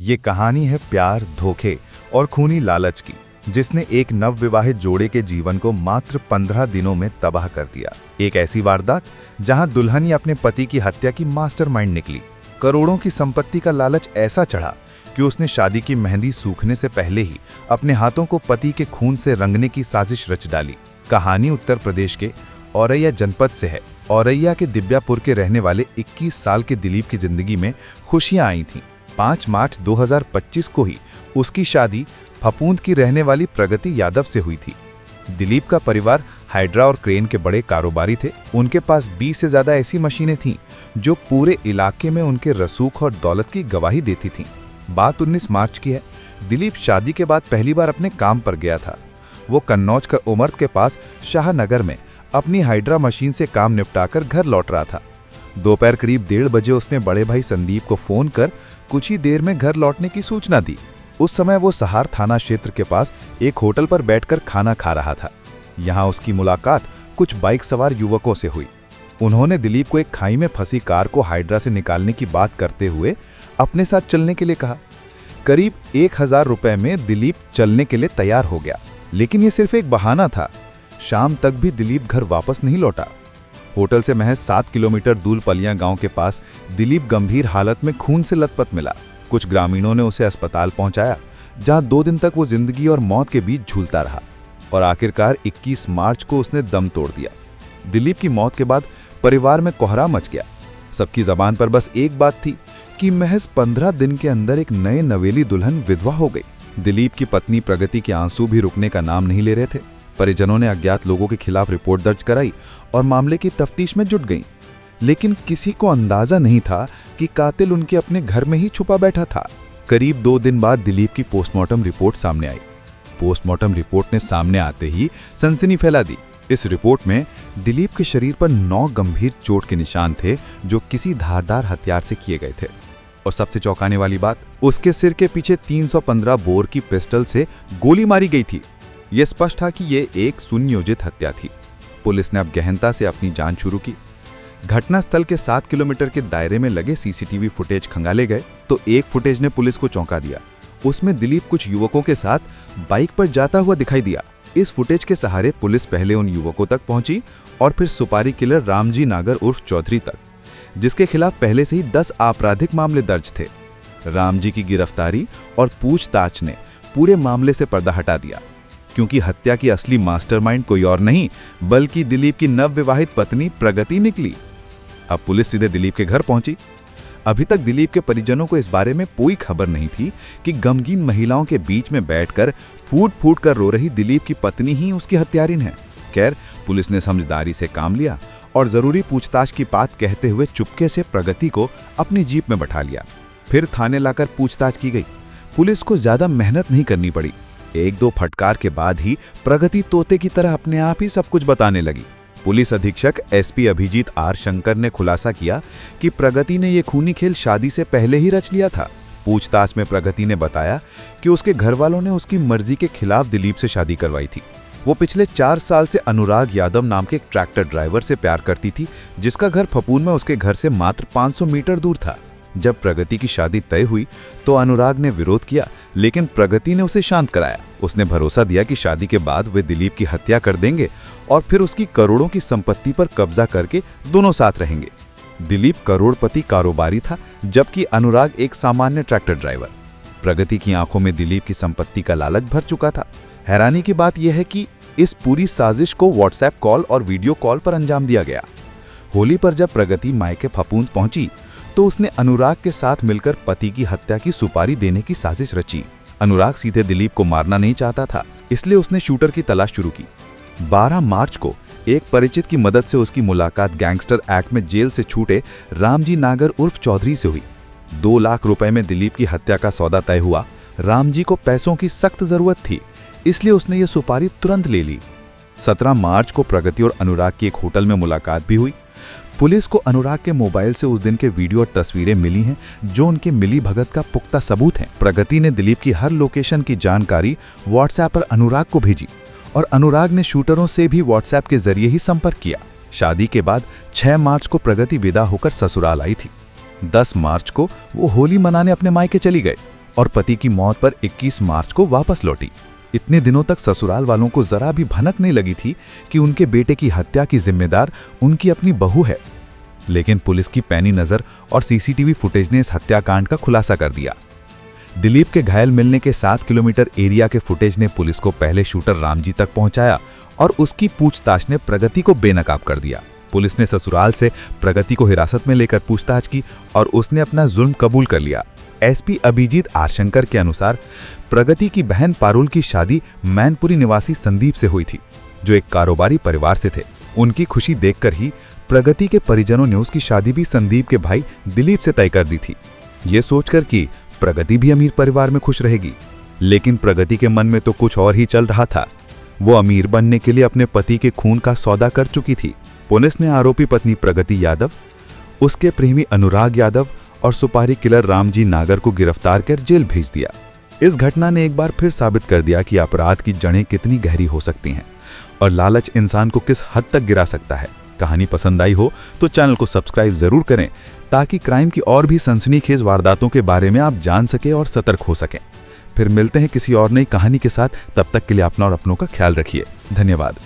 ये कहानी है प्यार, धोखे और खूनी लालच की, जिसने एक नवविवाहित जोड़े के जीवन को मात्र 15 दिनों में तबाह कर दिया। एक ऐसी वारदात जहां दुल्हन ही अपने पति की हत्या की मास्टरमाइंड निकली। करोड़ों की संपत्ति का लालच ऐसा चढ़ा कि उसने शादी की मेहंदी सूखने से पहले ही अपने हाथों को पति के खून से रंगने की साजिश रच डाली। कहानी उत्तर प्रदेश के औरैया जनपद से है। औरैया के दिव्यापुर के रहने वाले 21 साल के दिलीप की जिंदगी में खुशियां आई थीं। 5 मार्च 2025 को ही उसकी शादी फपूंद की रहने वाली प्रगति यादव से हुई थी। दिलीप का परिवार हाइड्रा और क्रेन के बड़े कारोबारी थे। उनके पास 20 से ज्यादा ऐसी मशीनें थीं जो पूरे इलाके में उनके रसूख और दौलत की गवाही देती थीं। बात 19 मार्च की है। दिलीप शादी के बाद पहली बार अपने काम पर गया था। वो कन्नौज का उमरद के पास शाहनगर में अपनी हाइड्रा मशीन से काम निपटाकर घर लौट रहा था। दोपहर करीब 1:30 बजे उसने बड़े भाई संदीप को फोन कर कुछ ही देर में घर लौटने की सूचना दी। उस समय वो सहार थाना क्षेत्र के पास एक होटल पर बैठकर खाना खा रहा था। यहाँ उसकी मुलाकात कुछ बाइक सवार युवकों से हुई। उन्होंने दिलीप को एक खाई में फंसी कार को हाइड्रा से निकालने की बात करते हुए अपने साथ चलने के लिए कहा। करीब 1000 रुपए में दिलीप चलने के लिए तैयार हो गया, लेकिन ये सिर्फ एक बहाना था। शाम तक भी दिलीप घर वापस नहीं लौटा। होटल से महज 7 किलोमीटर दूर पलिया गांव के पास दिलीप गंभीर हालत में खून से लथपथ मिला। कुछ ग्रामीणों ने उसे अस्पताल पहुंचाया, जहां 2 दिन तक वो जिंदगी और मौत के बीच झूलता रहा और आखिरकार 21 मार्च को उसने दम तोड़ दिया। दिलीप की मौत के बाद परिवार में कोहराम मच गया। सबकी जबान पर बस एक बात थी कि महज 15 दिन के अंदर एक नए नवेली दुल्हन विधवा हो गई। दिलीप की पत्नी प्रगति के आंसू भी रुकने का नाम नहीं ले रहे थे। परिजनों ने अज्ञात लोगों के खिलाफ रिपोर्ट दर्ज कराई और मामले की तफ्तीश में जुट गईं। लेकिन किसी को अंदाजा नहीं था कि कातिल उनके अपने घर में ही छुपा बैठा था। करीब 2 दिन बाद दिलीप की पोस्टमार्टम रिपोर्ट सामने आई। पोस्टमार्टम रिपोर्ट ने सामने आते ही सनसनी फैला दी। इस रिपोर्ट में दिलीप के शरीर पर 9 गंभीर चोट के निशान थे जो किसी धारदार हथियार से किए गए थे। और सबसे चौंकाने वाली बात, उसके सिर के पीछे 315 बोर की पिस्टल से गोली मारी गई थी। यह स्पष्ट था कि यह एक सुनियोजित हत्या थी। पुलिस ने अब गहनता से अपनी जांच शुरू की। घटनास्थल के 7 किलोमीटर के दायरे में लगे सीसीटीवी फुटेज खंगाले गए तो एक फुटेज ने पुलिस को चौंका दिया। उसमें दिलीप कुछ युवकों के साथ बाइक पर जाता हुआ दिखाई दिया। इस फुटेज के सहारे पुलिस पहले उन युवकों तक पहुंची और फिर सुपारी किलर रामजी नागर उर्फ चौधरी तक, जिसके खिलाफ पहले से ही 10 आपराधिक मामले दर्ज थे। रामजी की गिरफ्तारी और पूछताछ ने पूरे मामले से पर्दा हटा दिया, क्योंकि हत्या की असली मास्टरमाइंड कोई और नहीं बल्कि दिलीप की नवविवाहित पत्नी प्रगति निकली। अब पुलिस सीधे दिलीप के घर पहुंची। अभी तक दिलीप के परिजनों को इस बारे में कोई खबर नहीं थी कि गमगीन महिलाओं के बीच में बैठकर फूट फूट कर रो रही दिलीप की पत्नी ही उसकी हत्यारिन है। खैर, पुलिस ने समझदारी से काम लिया और जरूरी पूछताछ की बात कहते हुए चुपके से प्रगति को अपनी जीप में बैठा लिया। फिर थाने लाकर पूछताछ की गई। पुलिस को ज्यादा मेहनत नहीं करनी पड़ी। 1-2 फटकार के बाद ही प्रगति तोते की तरह अपने आप ही सब कुछ बताने लगी। पुलिस अधीक्षक एसपी अभिजीत आर शंकर ने खुलासा किया कि प्रगति ने यह खूनी खेल शादी से पहले ही रच लिया था। पूछताछ में प्रगति ने बताया कि उसके घर वालों ने उसकी मर्जी के खिलाफ दिलीप से शादी करवाई थी। वो पिछले 4 साल से अनुराग यादव नाम के एक ट्रैक्टर ड्राइवर से प्यार करती थी, जिसका घर फपून में उसके घर से मात्र 500 मीटर दूर था। जब प्रगति की शादी तय हुई तो अनुराग ने विरोध किया, लेकिन प्रगति ने उसे शांत कराया। उसने भरोसा दिया कि शादी के बाद वे दिलीप की हत्या कर देंगे और फिर उसकी करोड़ों की संपत्ति पर कब्जा करके दोनों साथ रहेंगे। दिलीप करोड़पति कारोबारी था, जबकि अनुराग एक सामान्य ट्रैक्टर ड्राइवर। प्रगति की आंखों में दिलीप की संपत्ति का लालच भर चुका था। हैरानी की बात यह है कि इस पूरी साजिश को व्हाट्सएप कॉल और वीडियो कॉल पर अंजाम दिया गया। होली पर जब प्रगति मायके फपूंद पहुंची तो उसने अनुराग के साथ मिलकर पति की हत्या की सुपारी देने की साजिश रची। अनुराग सीधे दिलीप को मारना नहीं चाहता था, इसलिए उसने शूटर की तलाश शुरू की। 12 मार्च को एक परिचित की मदद से उसकी मुलाकात गैंगस्टर एक्ट में जेल से छूटे रामजी नागर उर्फ चौधरी से हुई। 2 लाख रुपए में दिलीप की हत्या का सौदा तय हुआ। रामजी को पैसों की सख्त जरूरत थी, इसलिए उसने ये सुपारी तुरंत ले ली। 17 मार्च को प्रगति और अनुराग की एक होटल में मुलाकात भी हुई। पुलिस को अनुराग के मोबाइल से उस दिन के वीडियो और तस्वीरें मिली हैं, जो उनके मिली भगत का पुख्ता सबूत हैं। प्रगति ने दिलीप की हर लोकेशन की जानकारी व्हाट्सएप पर अनुराग को भेजी और अनुराग ने शूटरों से भी व्हाट्सएप के जरिए ही संपर्क किया। शादी के बाद 6 मार्च को प्रगति विदा होकर ससुराल आई थी। 10 मार्च को वो होली मनाने अपने मायके चली गए। और पति की मौत पर 21 मार्च को वापस लौटी। इतने दिनों तक ससुराल वालों को जरा भी भनक नहीं लगी थी कि उनके बेटे की हत्या की जिम्मेदार उनकी अपनी बहू है। लेकिन पुलिस की पैनी नजर और सीसीटीवी फुटेज ने इस हत्याकांड का खुलासा कर दिया। दिलीप के घायल मिलने के 7 किलोमीटर एरिया के फुटेज ने पुलिस को पहले शूटर रामजी तक पहुंचाया और उसकी पूछताछ ने प्रगति को बेनकाब कर दिया। पुलिस ने ससुराल से प्रगति को हिरासत में लेकर पूछताछ की और उसने अपना जुल्म कबूल कर लिया। एसपी अभिजीत आर शंकर के अनुसार प्रगति की बहन पारुल की शादी मैनपुरी निवासी संदीप से हुई थी, जो एक कारोबारी परिवार से थे। उनकी खुशी देखकर ही प्रगति के परिजनों ने उसकी शादी भी संदीप के भाई दिलीप से तय कर दी थी, ये सोचकर कि प्रगति भी अमीर परिवार में खुश रहेगी। लेकिन प्रगति के मन में तो कुछ और ही चल रहा था। वो अमीर बनने के लिए अपने पति के खून का सौदा कर चुकी थी। पुलिस ने आरोपी पत्नी प्रगति यादव, उसके प्रेमी अनुराग यादव और सुपारी किलर रामजी नागर को गिरफ्तार कर जेल भेज दिया। इस घटना ने एक बार फिर साबित कर दिया कि अपराध की जड़ें कितनी गहरी हो सकती हैं और लालच इंसान को किस हद तक गिरा सकता है। कहानी पसंद आई हो तो चैनल को सब्सक्राइब जरूर करें ताकि क्राइम की और भी सनसनीखेज वारदातों के बारे में आप जान सके और सतर्क हो सकें। फिर मिलते हैं किसी और नई कहानी के साथ। तब तक के लिए अपना और अपनों का ख्याल रखिए। धन्यवाद।